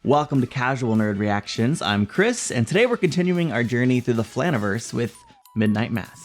Welcome to Casual Nerd Reactions. I'm Chris, and today we're continuing our journey through the Flaniverse with Midnight Mass.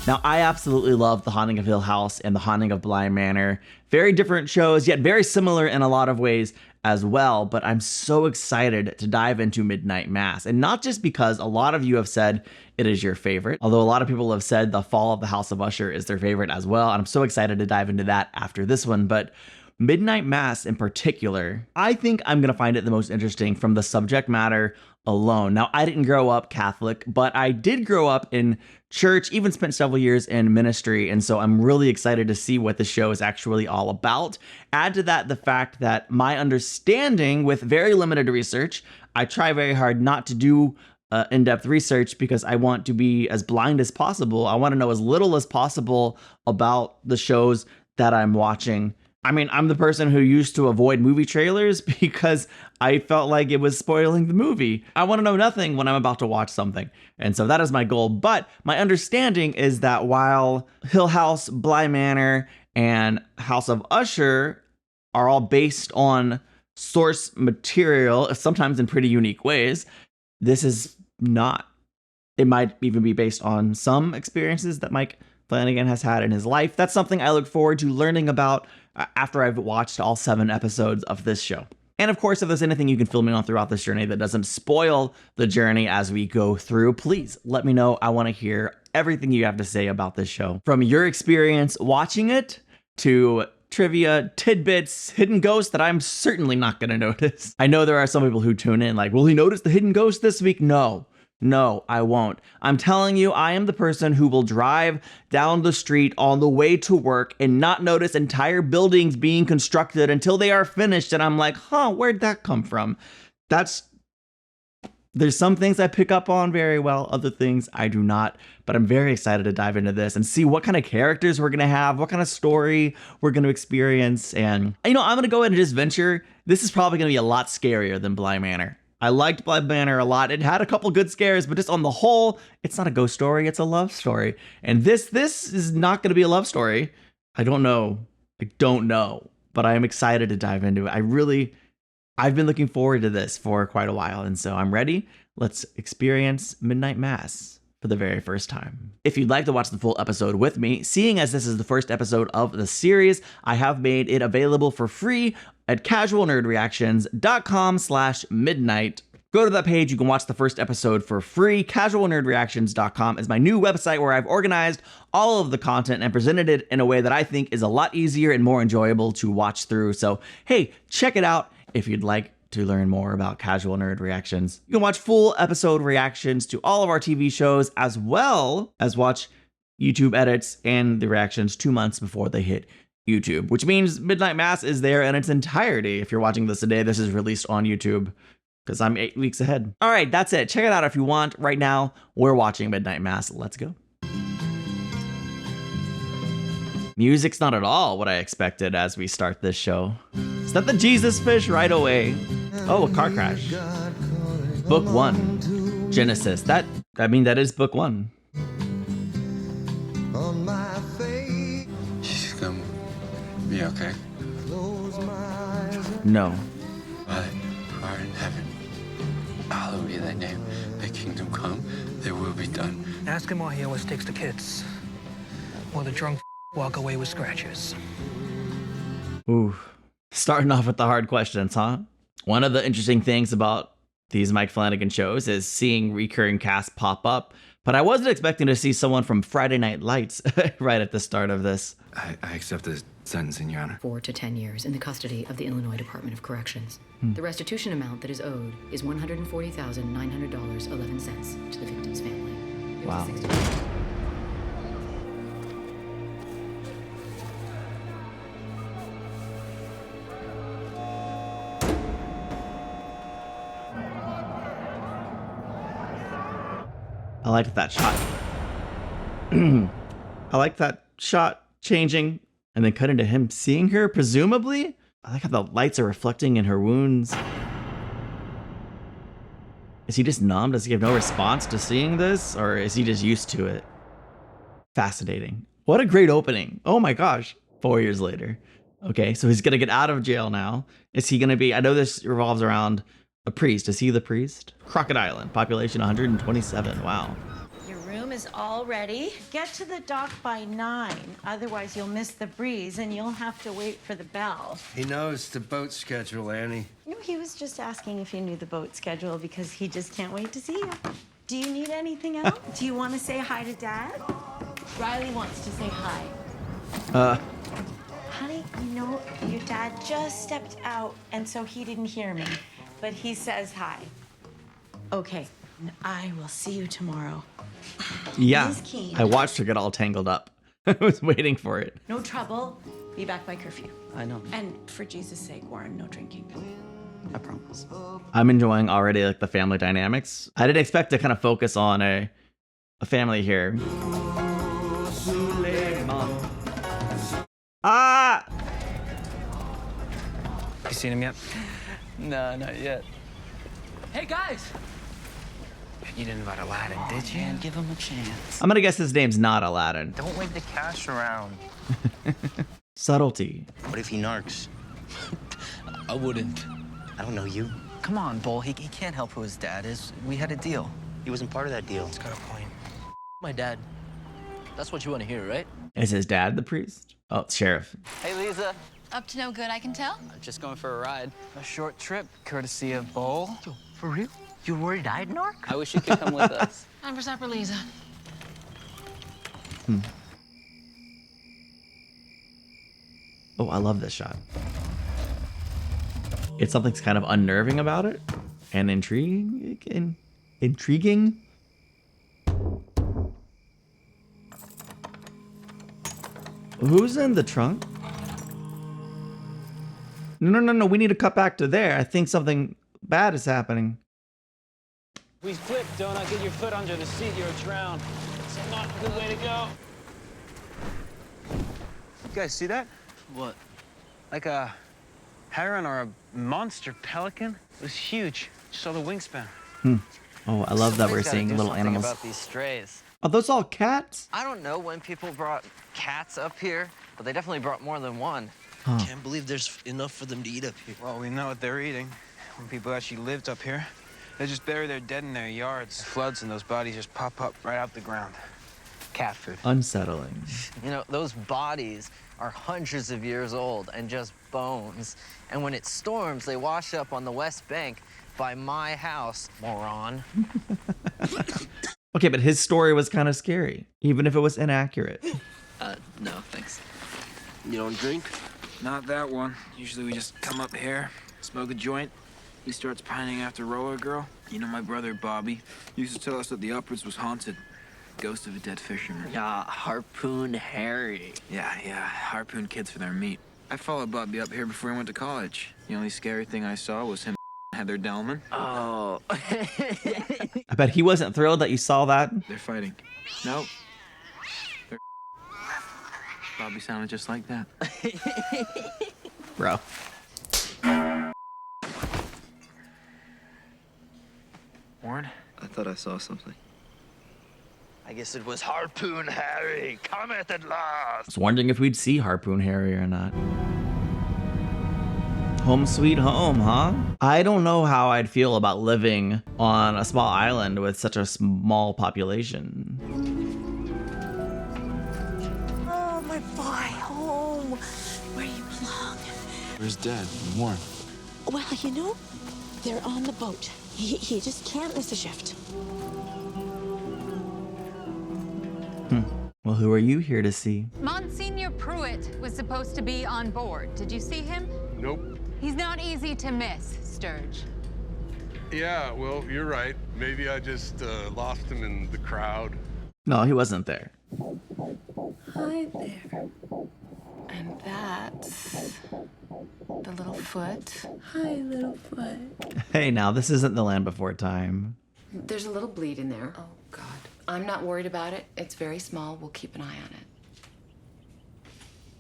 Now, I absolutely love The Haunting of Hill House and The Haunting of Bly Manor. Very different shows, yet very similar in a lot of ways as well, but I'm so excited to dive into Midnight Mass. And not just because a lot of you have said it is your favorite, although a lot of people have said The Fall of the House of Usher is their favorite as well, and I'm so excited to dive into that after this one, but Midnight Mass in particular, I think I'm going to find it the most interesting from the subject matter alone. Now, I didn't grow up Catholic, but I did grow up in church, even spent several years in ministry, and so I'm really excited to see what the show is actually all about. Add to that the fact that my understanding with very limited research, I try very hard not to do in-depth research because I want to be as blind as possible. I want to know as little as possible about the shows that I'm watching. I mean, I'm the person who used to avoid movie trailers because I felt like it was spoiling the movie. I want to know nothing when I'm about to watch something. And so that is my goal. But my understanding is that while Hill House, Bly Manor, and House of Usher are all based on source material, sometimes in pretty unique ways, this is not. It might even be based on some experiences that Mike Flanagan has had in his life. That's something I look forward to learning about after I've watched all 7 episodes of this show. And of course, if there's anything you can fill me on throughout this journey that doesn't spoil the journey as we go through, please let me know. I want to hear everything you have to say about this show. From your experience watching it to trivia, tidbits, hidden ghosts that I'm certainly not going to notice. I know there are some people who tune in like, will he notice the hidden ghost this week? No, I won't. I'm telling you, I am the person who will drive down the street on the way to work and not notice entire buildings being constructed until they are finished. And I'm like, where'd that come from? There's some things I pick up on very well, other things I do not, but I'm very excited to dive into this and see what kind of characters we're going to have, what kind of story we're going to experience. And, I'm going to go ahead and just venture. This is probably going to be a lot scarier than Bly Manor. I liked Bly Manor a lot. It had a couple good scares, but just on the whole, it's not a ghost story. It's a love story. And this is not going to be a love story. I don't know, but I am excited to dive into it. I've been looking forward to this for quite a while, and so I'm ready. Let's experience Midnight Mass for the very first time. If you'd like to watch the full episode with me, seeing as this is the first episode of the series, I have made it available for free at casualnerdreactions.com/midnight. Go to that page, you can watch the first episode for free. Casualnerdreactions.com is my new website where I've organized all of the content and presented it in a way that I think is a lot easier and more enjoyable to watch through. So, hey, check it out if you'd like to learn more about Casual Nerd Reactions. You can watch full episode reactions to all of our TV shows, as well as watch YouTube edits and the reactions 2 months before they hit YouTube, which means Midnight Mass is there in its entirety. If you're watching this today, this is released on YouTube because I'm 8 weeks ahead. All right, that's it. Check it out if you want. Right now, we're watching Midnight Mass. Let's go. Music's not at all what I expected as we start this show. Is that the Jesus fish right away? Oh, a car crash. Book 1, Genesis. That is book 1. She's gonna be okay. No. But who art in heaven, hallowed be thy name. Thy kingdom come, thy will be done. Ask him why he always takes the kids. Or the drunk walk away with scratches. Ooh. Starting off with the hard questions, huh? One of the interesting things about these Mike Flanagan shows is seeing recurring casts pop up, but I wasn't expecting to see someone from Friday Night Lights right at the start of this. I accept the sentencing, Your Honor. 4 to 10 years in the custody of the Illinois Department of Corrections. The restitution amount that is owed is $140,900.11 to the victim's family. It was Wow. a 60- I liked that shot. I like that shot changing and then cut into him seeing her, presumably. I like how the lights are reflecting in her wounds. Is he just numb? Does he have no response to seeing this? Or is he just used to it? Fascinating. What a great opening. Oh my gosh. 4 years later. Okay, so he's gonna get out of jail now. Is he gonna be? I know this revolves around a priest. Is he the priest? Crockett Island, population 127. Wow. Your room is all ready. Get to the dock by 9. Otherwise, you'll miss the breeze and you'll have to wait for the bell. He knows the boat schedule, Annie. No, he was just asking if you knew the boat schedule because he just can't wait to see you. Do you need anything else? Do you want to say hi to Dad? Riley wants to say hi. Honey, you know, your dad just stepped out, and so he didn't hear me. But he says hi. Okay, I will see you tomorrow. Yeah, Miss Keene. I watched her get all tangled up. I was waiting for it. No trouble. Be back by curfew. I know. And for Jesus' sake, Warren, no drinking. I promise. I'm enjoying already like the family dynamics. I didn't expect to kind of focus on a family here. Ah! You seen him yet? No, not yet. Hey, guys! You didn't invite Aladdin, did you? Man, give him a chance. I'm gonna guess his name's not Aladdin. Don't wave the cash around. Subtlety. What if he narcs? I wouldn't. I don't know you. Come on, Bull. He can't help who his dad is. We had a deal. He wasn't part of that deal. He's got a point. My dad. That's what you want to hear, right? Is his dad the priest? Oh, it's sheriff. Hey, Lisa. Up to no good, I can tell. I'm just going for a ride. A short trip, courtesy of Bull. Yo, for real? You're worried I'd narc? I wish you could come with us. Time for supper, Lisa. Oh, I love this shot. It's something's kind of unnerving about it and intriguing. Intriguing. Who's in the trunk? No. We need to cut back to there. I think something bad is happening. We flip, Donut. Get your foot under the seat. You'll drown. It's not a good way to go. You guys see that? What? Like a heron or a monster pelican. It was huge. Just saw the wingspan. Oh, I love that we're Somebody's gotta seeing do little something animals. about these strays. Are those all cats? I don't know when people brought cats up here, but they definitely brought more than one. Can't believe there's enough for them to eat up here. Well, we know what they're eating. When people actually lived up here, they just bury their dead in their yards. Floods and those bodies just pop up right out the ground. Cat food. Unsettling. You know, those bodies are hundreds of years old and just bones. And when it storms, they wash up on the West Bank by my house, moron. Okay, but his story was kind of scary, even if it was inaccurate. No, thanks. You don't drink? Not that one. Usually we just come up here, smoke a joint. He starts pining after Roller Girl. You know my brother, Bobby, used to tell us that the Uppers was haunted. Ghost of a dead fisherman. Yeah, Harpoon Harry. Yeah, harpoon kids for their meat. I followed Bobby up here before he went to college. The only scary thing I saw was him and Heather Delman. Oh. I bet he wasn't thrilled that you saw that. They're fighting. Nope. They're Bobby sounded just like that. Bro. Warren? I thought I saw something. I guess it was Harpoon Harry. Comet at last. I was wondering if we'd see Harpoon Harry or not. Home sweet home, huh? I don't know how I'd feel about living on a small island with such a small population. Oh, my boy, home. Where you belong. Where's Dad and Warren? Well, you know, they're on the boat. He just can't miss a shift. Well, who are you here to see? Monsignor Pruitt was supposed to be on board. Did you see him? Nope. He's not easy to miss, Sturge. Yeah, well, you're right. Maybe I just lost him in the crowd. No, he wasn't there. Hi there. And that's the little foot. Hi, little foot. Hey, now, this isn't the Land Before Time. There's a little bleed in there. Oh, God. I'm not worried about it. It's very small. We'll keep an eye on it.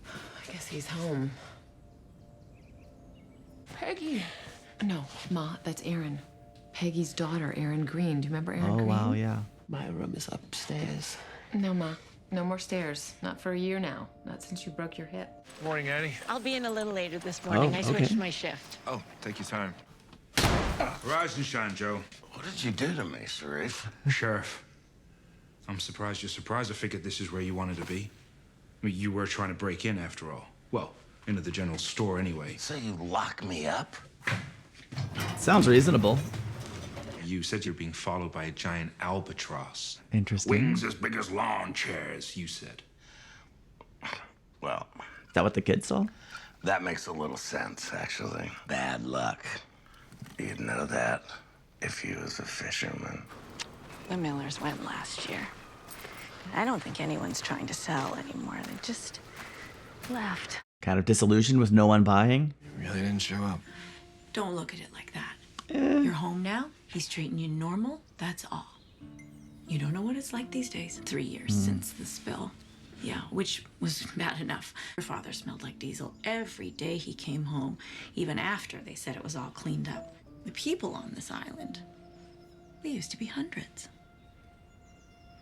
I guess he's home. Peggy. No, Ma, that's Erin. Peggy's daughter, Erin Green. Do you remember Erin Oh, Green? wow, yeah. My room is upstairs. No, Ma. No more stairs. Not for a year now. Not since you broke your hip. Morning, Annie. I'll be in a little later this morning. I switched my shift. Oh, take your time. Rise and shine, Joe. What did you do to me, Sharif? Sheriff, I'm surprised you're surprised. I figured this is where you wanted to be. I mean, you were trying to break in after all. Well, into the general store anyway. So you lock me up? Sounds reasonable. You said you're being followed by a giant albatross. Interesting. Wings as big as lawn chairs, you said. Well, Is that what the kid saw? that makes a little sense, actually. Bad luck. You'd know that if you was a fisherman. The Millers went last year. I don't think anyone's trying to sell anymore. They just left. Kind of disillusioned with no one buying? You really didn't show up. Don't look at it like that. You're home now. He's treating you normal. That's all. You don't know what it's like these days. 3 years since the spill. Yeah, which was bad enough. Your father smelled like diesel every day he came home, even after they said it was all cleaned up. The people on this island, we used to be hundreds.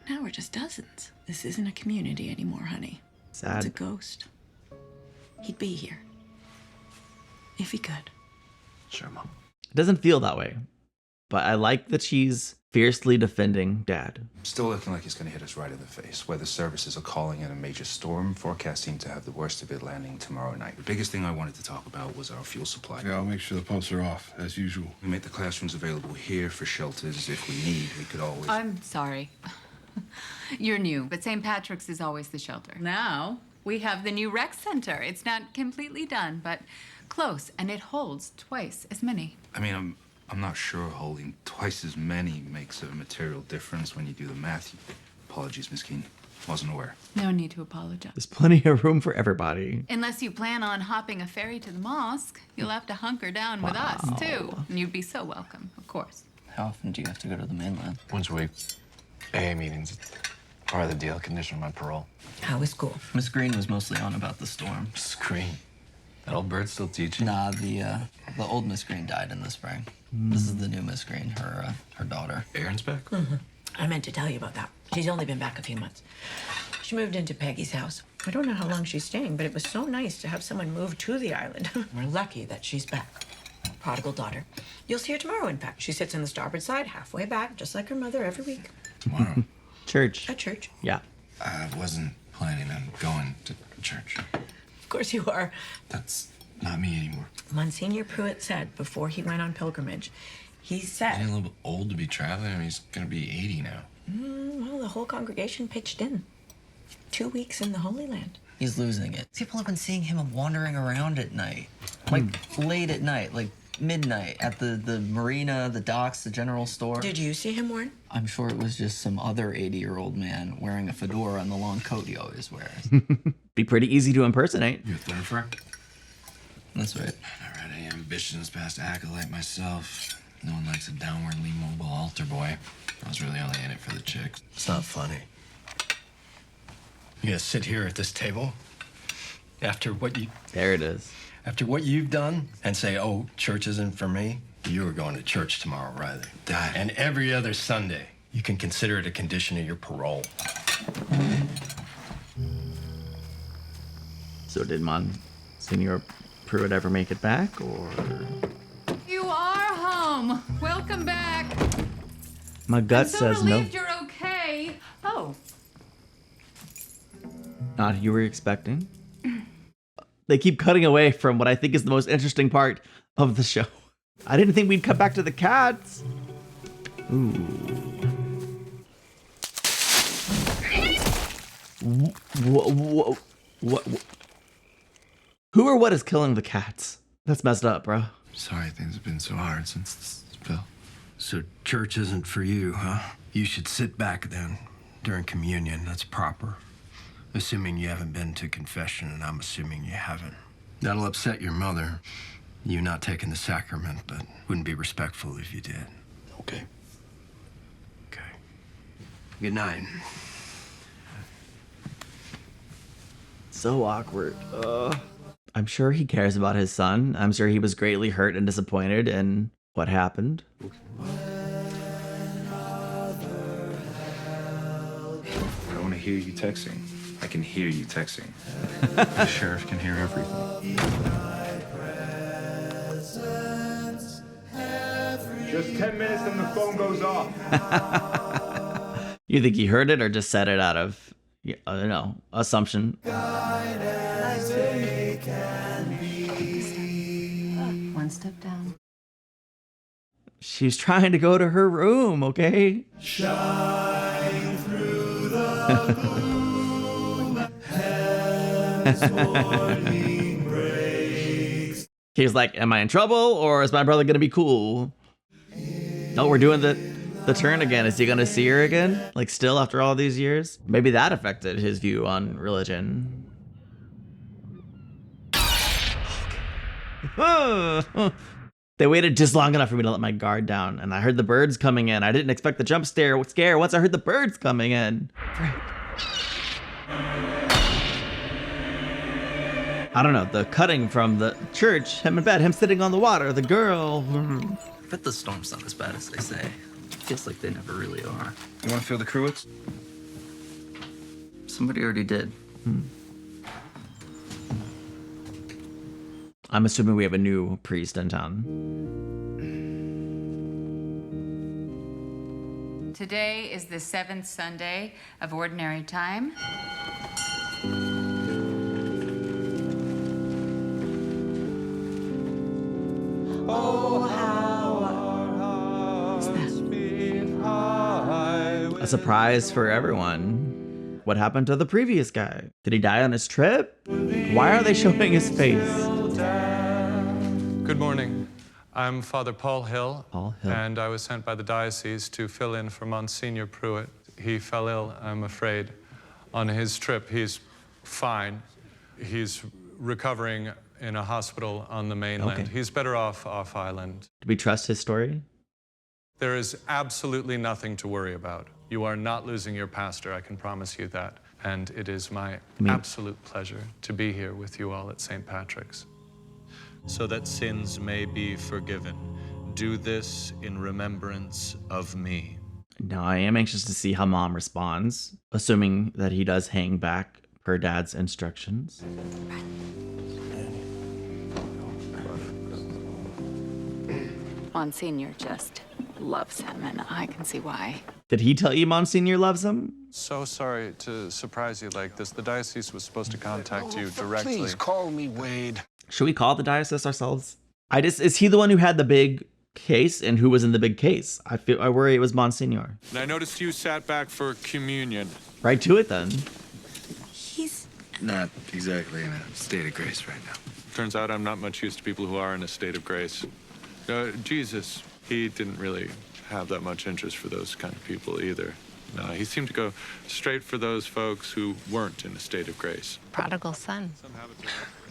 Now we're just dozens. This isn't a community anymore, honey. Sad. It's a ghost. He'd be here. If he could. Sure, Mom. It doesn't feel that way. But I like that she's fiercely defending Dad. Still looking like he's going to hit us right in the face. Weather services are calling in a major storm, forecasting to have the worst of it landing tomorrow night. The biggest thing I wanted to talk about was our fuel supply. Yeah, I'll make sure the pumps are off, as usual. We make the classrooms available here for shelters if we need. We could always... I'm sorry. You're new, but St. Patrick's is always the shelter. Now, we have the new rec center. It's not completely done, but close, and it holds twice as many. I mean, I'm not sure holding twice as many makes a material difference when you do the math. Apologies, Miss Keene. Wasn't aware. No need to apologize. There's plenty of room for everybody. Unless you plan on hopping a ferry to the mosque, you'll have to hunker down with us, too. And you'd be so welcome, of course. How often do you have to go to the mainland? Once a week. AA meetings. Part of the deal, condition of my parole. How was school? Miss Green was mostly on about the storm. Miss Green. That old bird still teaching? Nah, the old Miss Green died in the spring. This is the new Miss Green, her daughter. Aaron's back? I meant to tell you about that. She's only been back a few months. She moved into Peggy's house. I don't know how long she's staying, but it was so nice to have someone move to the island. We're lucky that she's back. Prodigal daughter. You'll see her tomorrow, in fact. She sits on the starboard side, halfway back, just like her mother every week. Tomorrow? Church. At church. Yeah. I wasn't planning on going to church. Of course you are. That's not me anymore. Monsignor Pruitt said before he went on pilgrimage, he said... Isn't he a little bit old to be traveling? I mean, he's gonna be 80 now. Well, the whole congregation pitched in. 2 weeks in the Holy Land. He's losing it. People have been seeing him wandering around at night. Like, late at night, like midnight, at the marina, the docks, the general store. Did you see him, Warren? I'm sure it was just some other 80-year-old man wearing a fedora and the long coat he always wears. Be pretty easy to impersonate. You a thoroughfare? That's right. Never had any ambitions past acolyte myself. No one likes a downwardly mobile altar boy. I was really only in it for the chicks. It's not funny. You gonna sit here at this table after what you... There it is. After what you've done and say, oh, church isn't for me? You are going to church tomorrow, Riley. Dad. And every other Sunday. You can consider it a condition of your parole. So did Monsignor Pruitt ever make it back, or? You are home. Welcome back. My gut I'm so says no. relieved you're okay. Oh. Not who you were expecting. They keep cutting away from what I think is the most interesting part of the show. I didn't think we'd cut back to the cats. Ooh. What? Who or what is killing the cats? That's messed up, bro. Sorry things have been so hard since the spill. So church isn't for you, huh? You should sit back then, during communion. That's proper. Assuming you haven't been to confession, and I'm assuming you haven't. That'll upset your mother. You not taking the sacrament, but wouldn't be respectful if you did. Okay. Okay. Good night. So awkward. I'm sure he cares about his son. I'm sure he was greatly hurt and disappointed in what happened. want to hear you texting. I can hear you texting. The sheriff can hear everything. Just 10 minutes and the phone goes off. You think he heard it or just said it out of, I don't know, assumption? One step down. She's trying to go to her room, okay? Shine through the gloom. Heaven's morning breaks. He's like, am I in trouble or is my brother gonna be cool? No, we're doing the turn again. Is he gonna see her again? Like still after all these years? Maybe that affected his view on religion. They waited just long enough for me to let my guard down, and I heard the birds coming in. I didn't expect the jump scare once I heard the birds coming in. I don't know, the cutting from the church, him in bed, him sitting on the water, the girl. I bet the storm's not as bad as they say. Feels like they never really are. You want to feel the cruets? Somebody already did. I'm assuming we have a new priest in town. Today is the 7th Sunday of Ordinary Time. Oh, how our hearts beat high. A surprise for everyone. What happened to the previous guy? Did he die on his trip? Why are they showing his face? Good morning. I'm Father Paul Hill, Paul Hill, and I was sent by the diocese to fill in for Monsignor Pruitt. He fell ill, I'm afraid, on his trip. He's fine. He's recovering in a hospital on the mainland. Okay. He's better off island. Do we trust his story? There is absolutely nothing to worry about. You are not losing your pastor, I can promise you that. And it is my absolute pleasure to be here with you all at St. Patrick's. So that sins may be forgiven. Do this in remembrance of me. Now, I am anxious to see how mom responds, assuming that he does hang back per dad's instructions. Monsignor just loves him, and I can see why. Did he tell you Monsignor loves him? So sorry to surprise you like this. The diocese was supposed to contact you directly. Please call me Wade. Should we call the diocese ourselves? Is he the one who had the big case, and who was in the big case? I worry it was Monsignor. And I noticed you sat back for communion. Right to it then. He's not exactly in a state of grace right now. Turns out I'm not much used to people who are in a state of grace. Jesus, he didn't really have that much interest for those kind of people either. He seemed to go straight for those folks who weren't in a state of grace. Prodigal son.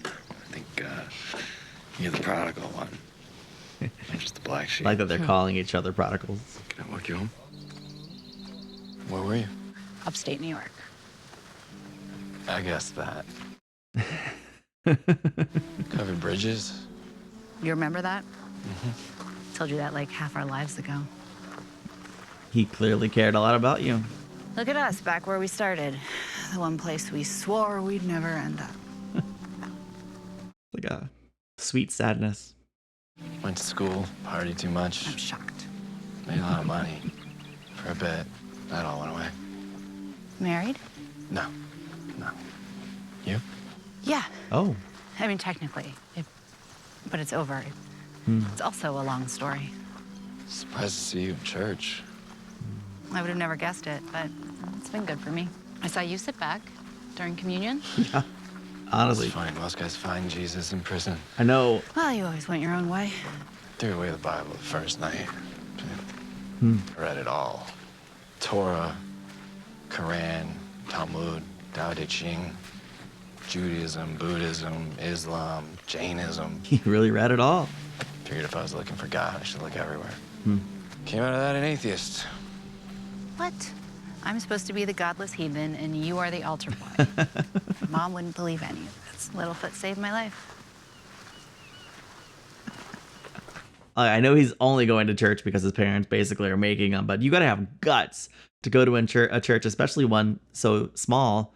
I think you're the prodigal one. I'm just the black sheep. I like that they're calling each other prodigals. Can I walk you home? Where were you? Upstate New York. I guessed that. Covered bridges. You remember that? Told you that like half our lives ago. He clearly cared a lot about you. Look at us, back where we started. The one place we swore we'd never end up. Like a sweet sadness. Went to school, partied too much. I'm shocked. Made a lot of money. For a bit. That all went away. Married? No. You? Yeah. Oh. I mean, technically. But it's over. It's also a long story. Surprised to see you in church. I would have never guessed it, but it's been good for me. I saw you sit back during communion. Yeah. Honestly. It's funny, most guys find Jesus in prison. I know. Well, you always went your own way. Threw away the Bible the first night. Read it all. Torah, Quran, Talmud, Tao Te Ching, Judaism, Buddhism, Islam, Jainism. He really read it all. Figured if I was looking for God, I should look everywhere. Came out of that an atheist. What? I'm supposed to be the godless heathen, and you are the altar boy. Mom wouldn't believe any of this. Littlefoot saved my life. I know he's only going to church because his parents basically are making him, but you got to have guts to go to a church, especially one so small,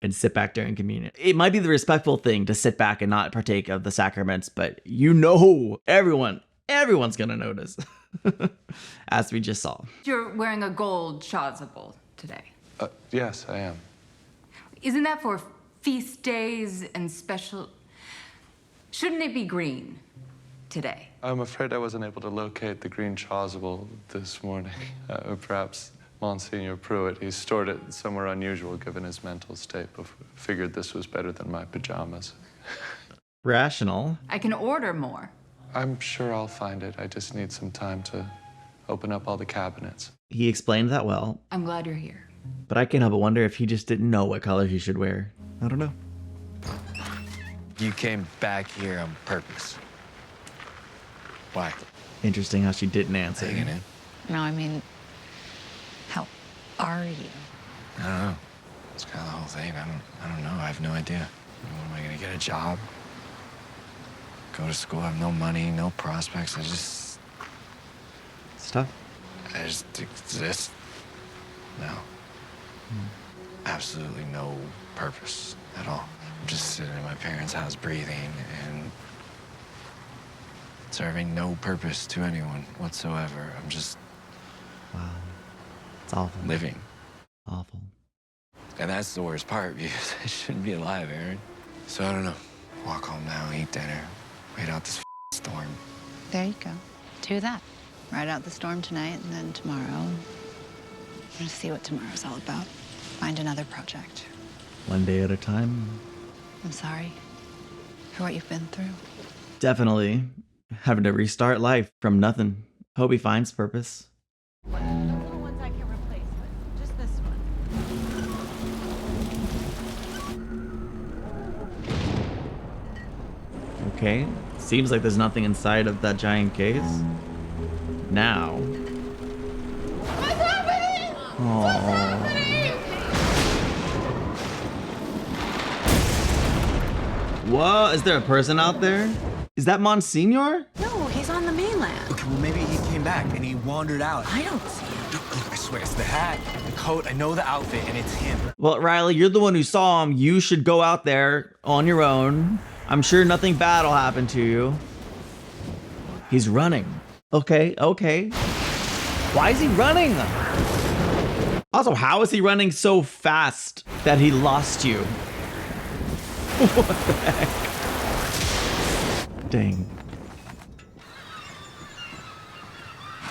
and sit back during communion. It might be the respectful thing to sit back and not partake of the sacraments, but everyone's going to notice, as we just saw. You're wearing a gold chasuble today. Yes, I am. Isn't that for feast days and special? Shouldn't it be green today? I'm afraid I wasn't able to locate the green chasuble this morning. Perhaps Monsignor Pruitt, he stored it somewhere unusual given his mental state, but figured this was better than my pajamas. Rational. I can order more. I'm sure I'll find it. I just need some time to open up all the cabinets. He explained that well. I'm glad you're here. But I can't help but wonder if he just didn't know what color he should wear. I don't know. You came back here on purpose. Why? Interesting how she didn't answer. Hanging in? No, I mean, how are you? I don't know. It's kind of the whole thing. I don't know. I have no idea. When am I gonna get a job? Go to school. I have no money, no prospects. It's tough. I just exist now. Absolutely no purpose at all. I'm just sitting in my parents' house breathing and serving no purpose to anyone whatsoever. I'm just... Wow. It's awful. Living. Awful. And that's the worst part because I shouldn't be alive, Aaron. So I don't know. Walk home now, eat dinner, wait out this storm. There you go. Do that. Ride out the storm tonight, and then tomorrow, I'm gonna see what tomorrow's all about. Find another project. One day at a time. I'm sorry for what you've been through. Definitely having to restart life from nothing. Hope he finds purpose. Little ones I can replace with. Just this one. Okay. Seems like there's nothing inside of that giant case. Now. What's happening? Aww. Whoa, is there a person out there? Is that Monsignor? No, he's on the mainland. Okay, well, maybe he came back and he wandered out. I don't see him. Look, I swear, it's the hat, the coat, I know the outfit, and it's him. Well, Riley, you're the one who saw him. You should go out there on your own. I'm sure nothing bad will happen to you. He's running. Okay. Why is he running? Also, how is he running so fast that he lost you? What the heck? Dang.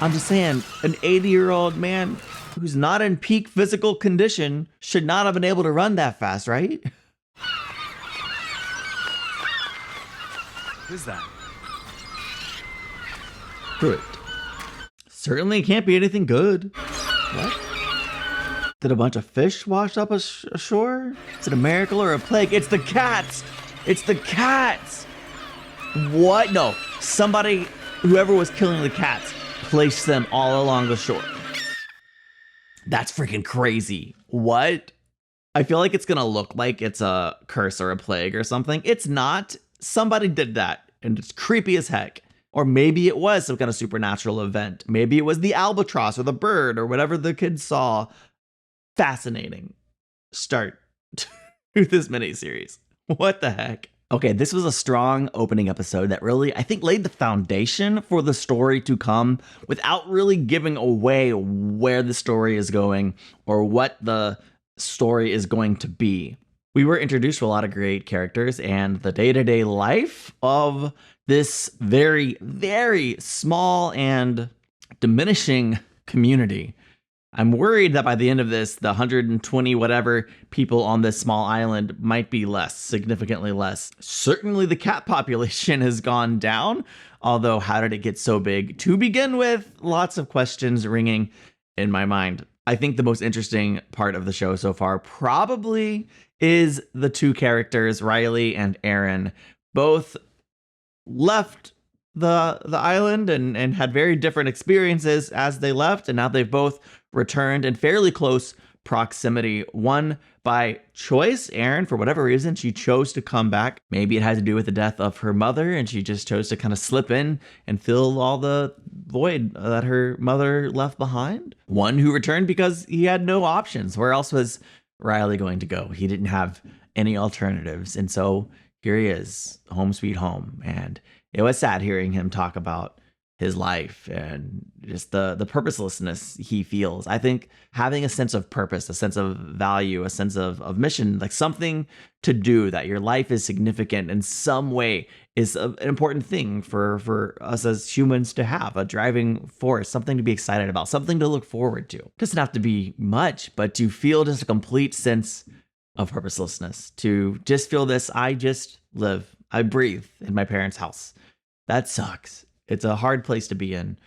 I'm just saying, an 80-year-old man who's not in peak physical condition should not have been able to run that fast, right? Who's that? Pruitt. Certainly can't be anything good. What? Did a bunch of fish wash up ashore? Is it a miracle or a plague? It's the cats! It's the cats! What? No. Somebody, whoever was killing the cats, placed them all along the shore. That's freaking crazy. What? I feel like it's gonna look like it's a curse or a plague or something. It's not. Somebody did that, and it's creepy as heck. Or maybe it was some kind of supernatural event. Maybe it was the albatross or the bird or whatever the kids saw. Fascinating start to this miniseries. What the heck? Okay, this was a strong opening episode that really, I think, laid the foundation for the story to come without really giving away where the story is going or what the story is going to be. We were introduced to a lot of great characters and the day-to-day life of this very, very small and diminishing community. I'm worried that by the end of this, the 120 whatever people on this small island might be less, significantly less. Certainly the cat population has gone down, although how did it get so big to begin with? Lots of questions ringing in my mind. I think the most interesting part of the show so far probably is the two characters, Riley and Aaron. Both left the island and had very different experiences as they left, and now they've both returned in fairly close proximity. One by choice. Erin, for whatever reason, she chose to come back. Maybe it had to do with the death of her mother, and she just chose to kind of slip in and fill all the void that her mother left behind. One who returned because he had no options. Where else was Riley going to go? He didn't have any alternatives. And so here he is, home sweet home. And it was sad hearing him talk about his life and just the purposelessness he feels. I think having a sense of purpose, a sense of value, a sense of mission, like something to do, that your life is significant in some way, is an important thing for us as humans to have, a driving force, something to be excited about, something to look forward to. It doesn't have to be much, but to feel just a complete sense of purposelessness, to just feel this, I just live, I breathe in my parents' house. That sucks. It's a hard place to be in.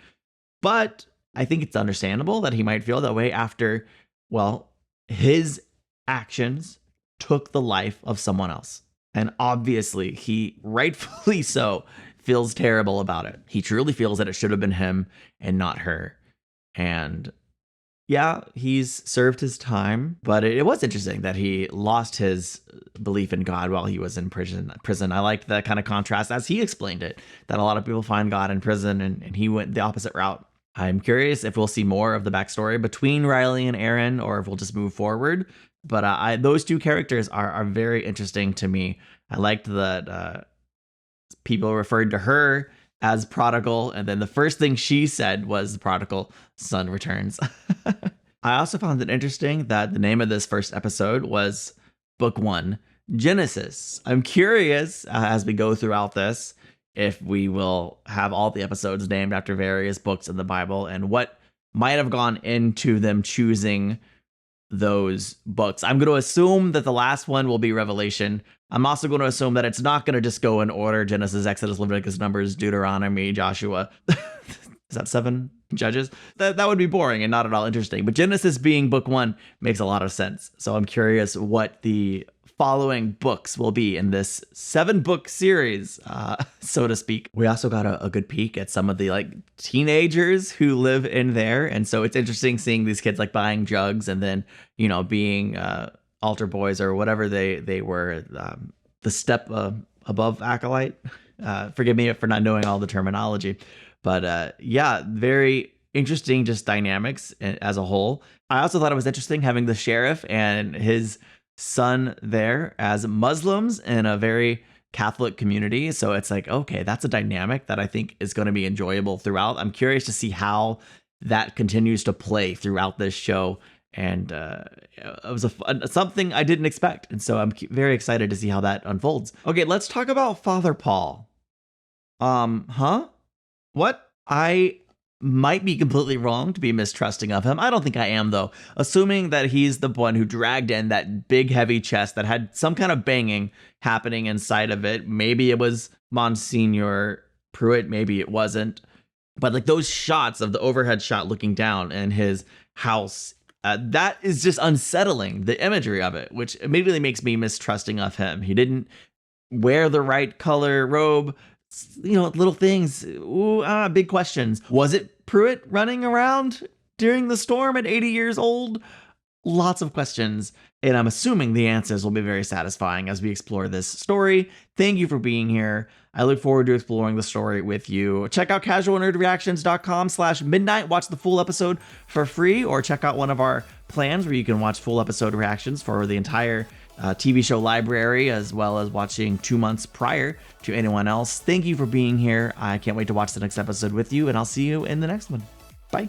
But I think it's understandable that he might feel that way after, well, his actions took the life of someone else. And obviously, he rightfully so feels terrible about it. He truly feels that it should have been him and not her. And yeah, he's served his time, but it was interesting that he lost his belief in God while he was in prison. I liked that kind of contrast as he explained it, that a lot of people find God in prison, and he went the opposite route. I'm curious if we'll see more of the backstory between Riley and Erin, or if we'll just move forward. But those two characters are very interesting to me. I liked that people referred to her as prodigal, and then the first thing she said was the prodigal son returns. I also found it interesting that the name of this first episode was Book 1, Genesis. I'm curious as we go throughout this if we will have all the episodes named after various books in the Bible and what might have gone into them choosing those books. I'm going to assume that the last one will be Revelation. I'm also going to assume that it's not going to just go in order: Genesis, Exodus, Leviticus, Numbers, Deuteronomy, Joshua. Is that 7 Judges? That would be boring and not at all interesting. But Genesis being book 1 makes a lot of sense. So I'm curious what the following books will be in this 7-book series, so to speak. We also got a good peek at some of the teenagers who live in there. And so it's interesting seeing these kids buying drugs and then, being altar boys or whatever they were, the step above acolyte. Forgive me for not knowing all the terminology. But yeah, very interesting just dynamics as a whole. I also thought it was interesting having the sheriff and his son there as Muslims in a very Catholic community. So it's okay, that's a dynamic that I think is going to be enjoyable throughout. I'm curious to see how that continues to play throughout this show. And it was something I didn't expect. And so I'm very excited to see how that unfolds. Okay, let's talk about Father Paul. What? I might be completely wrong to be mistrusting of him. I don't think I am, though. Assuming that he's the one who dragged in that big, heavy chest that had some kind of banging happening inside of it. Maybe it was Monsignor Pruitt. Maybe it wasn't. But those shots of the overhead shot looking down in his house, that is just unsettling, the imagery of it, which immediately makes me mistrusting of him. He didn't wear the right color robe. Little things. Big questions. Was it Pruitt running around during the storm at 80 years old? Lots of questions. And I'm assuming the answers will be very satisfying as we explore this story. Thank you for being here. I look forward to exploring the story with you. Check out casualnerdreactions.com/midnight. Watch the full episode for free, or check out one of our plans where you can watch full episode reactions for the entire TV show library, as well as watching 2 months prior to anyone else. Thank you for being here. I can't wait to watch the next episode with you, and I'll see you in the next one. Bye.